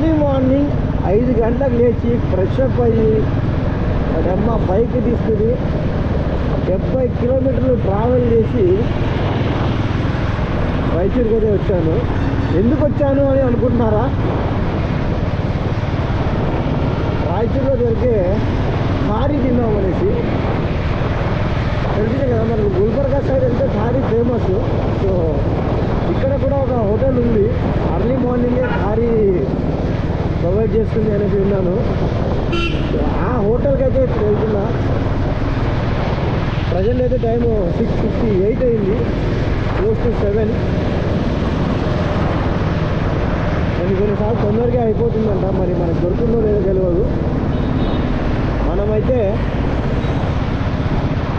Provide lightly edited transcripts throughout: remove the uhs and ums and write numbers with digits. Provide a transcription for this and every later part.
Early morning 5 గంటలకు లేచి fresh up అయ్యి అమ్మ బైక్ తీసుకుని 70 కిలోమీటర్లు ట్రావెల్ చేసి రాయచూరుకి అయితే వచ్చాను. ఎందుకు వచ్చాను అని అనుకుంటున్నారా? రాయచూరులో దొరికే థారీ తిన్నాం అనేసి. తెలిసిందే కదా మనకు గుల్బర్గా సైడ్ వెళ్తే థారీ ఫేమస్. సో ఇక్కడ కూడా ఒక హోటల్ ఉంది, అర్లీ మార్నింగే థారీ ప్రొవైడ్ చేస్తుంది అనేసి విన్నాను. ఆ హోటల్కి అయితే ఇప్పుడు వెళ్తున్నా. ప్రజెంట్ అయితే టైము 6:58 అయింది, క్లోజ్ టు 7. కొన్నిసార్లు తొందరగా అయిపోతుందంట, మరి మనకు దొరుకుతుందో లేదో తెలియదు. మనమైతే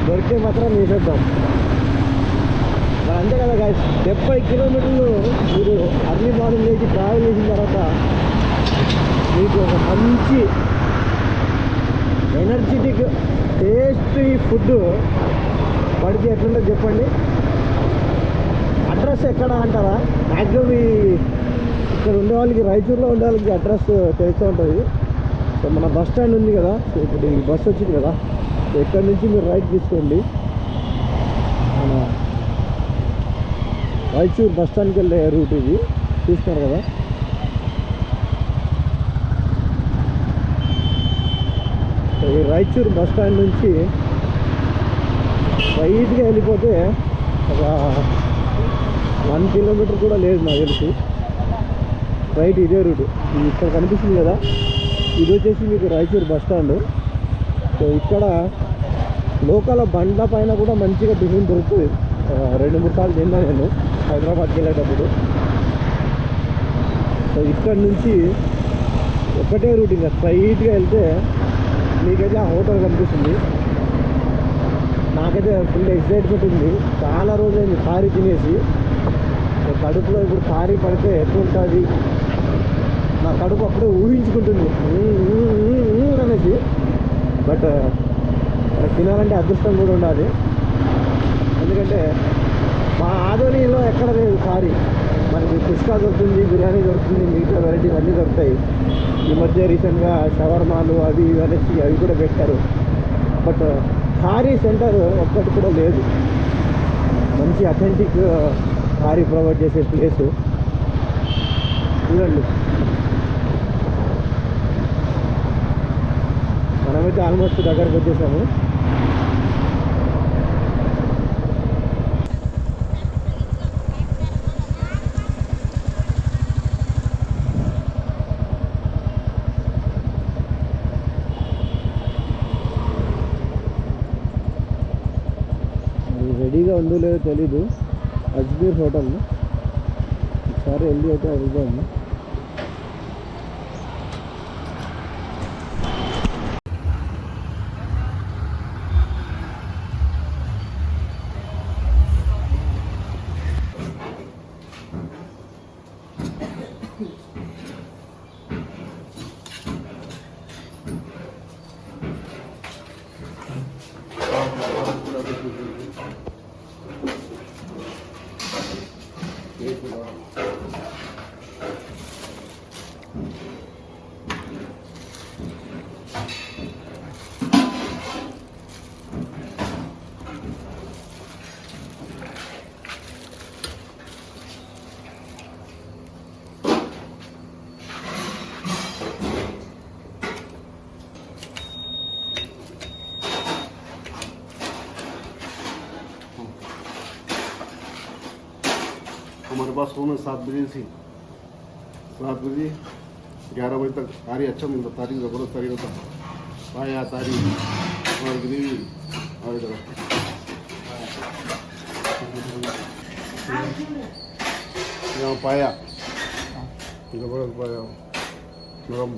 దొరికితే మాత్రం వేసేద్దాం. మరి అంతే కదా గాయస్, 70 కిలోమీటర్లు మీరు అర్లీ మార్నింగ్ లేచి ట్రావెల్ చేసిన తర్వాత మీకు ఒక మంచి ఎనర్జెటిక్ టేస్టీ ఫుడ్ పడితే ఎట్లుంటుంది చెప్పండి. అడ్రస్ ఎక్కడ అంటారా? మ్యాక్సిమం ఇక్కడ ఉండే వాళ్ళకి, రాయచూరులో ఉండే వాళ్ళకి అడ్రస్ తెలిసే ఉంటుంది. సో మన బస్ స్టాండ్ ఉంది కదా, సో ఇప్పుడు ఈ బస్ వచ్చింది కదా, సో ఇక్కడ నుంచి మీరు రైట్ తీసుకోండి. మన రాయచూరు బస్ స్టాండ్కి వెళ్ళే రూట్ ఇది, చూస్తున్నారు కదా. సో ఈ రాయచూరు బస్ స్టాండ్ నుంచి రైట్గా వెళ్ళిపోతే ఒక 1 కిలోమీటర్ కూడా లేదు నాకు తెలిసి. రైట్ ఇదే రూట్. ఇక్కడ కనిపిస్తుంది కదా, ఇది వచ్చేసి మీకు రాయచూరు బస్ స్టాండ్. సో ఇక్కడ లోకల్ బండ్ల పైన కూడా మంచిగా టిఫిన్ దొరుకుతుంది. 2-3 సార్లు తిన్నా నేను హైదరాబాద్కి వెళ్ళేటప్పుడు. సో ఇక్కడ నుంచి ఒకటే రూట్, ఇంకా స్ట్రైట్గా వెళ్తే మీకైతే ఆ హోటల్ కనిపిస్తుంది. నాకైతే ఫుల్ ఎక్సైట్మెంట్ ఉంది, చాలా రోజులైంది థారీ తినేసి. కడుపులో ఇప్పుడు థారీ పడితే ఎట్లుంటుంది, నా కడుపు అప్పుడే ఊహించుకుంటుంది అనేసి. బట్ తినాలంటే అదృష్టం కూడా ఉండాలి, ఎందుకంటే మా ఆదోనిలో ఎక్కడ లేదు థారీ. మనకి కుష్కా దొరుకుతుంది, బిర్యానీ దొరుకుతుంది, మిగతా వెరైటీస్ అన్నీ దొరుకుతాయి. ఈ మధ్య రీసెంట్గా షవర్మాలు అవి ఇవి అనేసి అవి కూడా పెట్టారు. బట్ థారీ సెంటర్ ఒక్కటి కూడా లేదు, మంచి అథెంటిక్ థారీ ప్రొవైడ్ చేసే ప్లేసు. చూడండి, మనమైతే ఆల్మోస్ట్ దగ్గరకు వచ్చేసాము. రెడీగా ఉందో లేదో తెలీదు. అజ్మీర్ హోటల్ ఒకసారి వెళ్ళి అయితే అడుగుదాము. हमारे पास रूम है 7 बजे से 7 बजे 11 बजे तक तारी अच्छा मिलता, तारी ज़बरदस्त तारी होता, पाया तारी और ग्रेवी और इधर यहाँ पाया ज़बरदस्त पाया नरम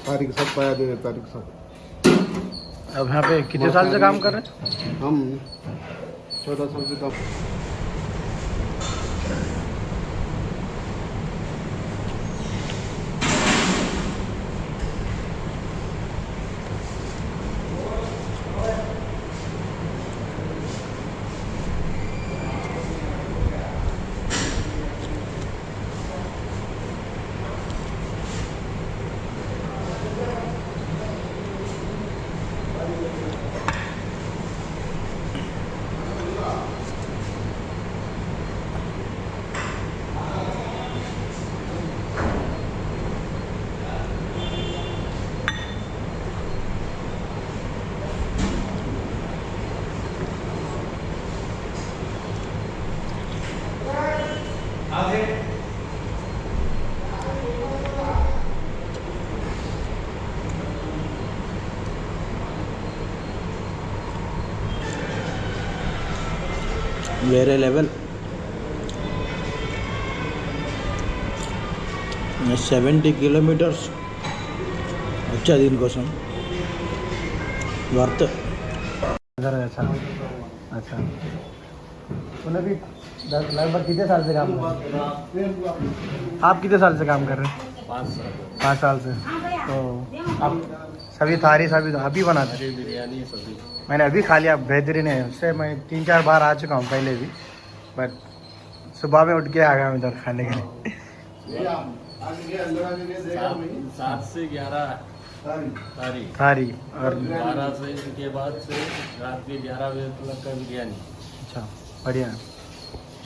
तारी के साथ पाया दे, तारी के साथ। अब यहाँ पे कितने साल से काम कर रहे हैं? हम 14 साल से काम। వేరే లెవెల్. 70 కిలోమీటర్స్ వచ్చా దీనికోసం. వర్త్. अच्छा अच्छा उन्हें भी लगभग कितने साल से काम कर रहे हैं? आप कितने साल से काम कर रहे हैं? 5 साल से. तो आप सभी थारी सभी आप ही बनाते हैं? बिरयानी सब्जी मैंने अभी खा लिया, बेहतरीन है. उससे मैं 3-4 बार आ चुका हूँ पहले भी, बट सुबह में उठ के आ गया हूँ इधर खाने के लिए. 7 से 11 थारी और 12 से के बाद से रात के 11 बजे तक का बिरयानी. अच्छा बढ़िया,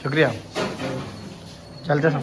शुक्रिया. चलते सब.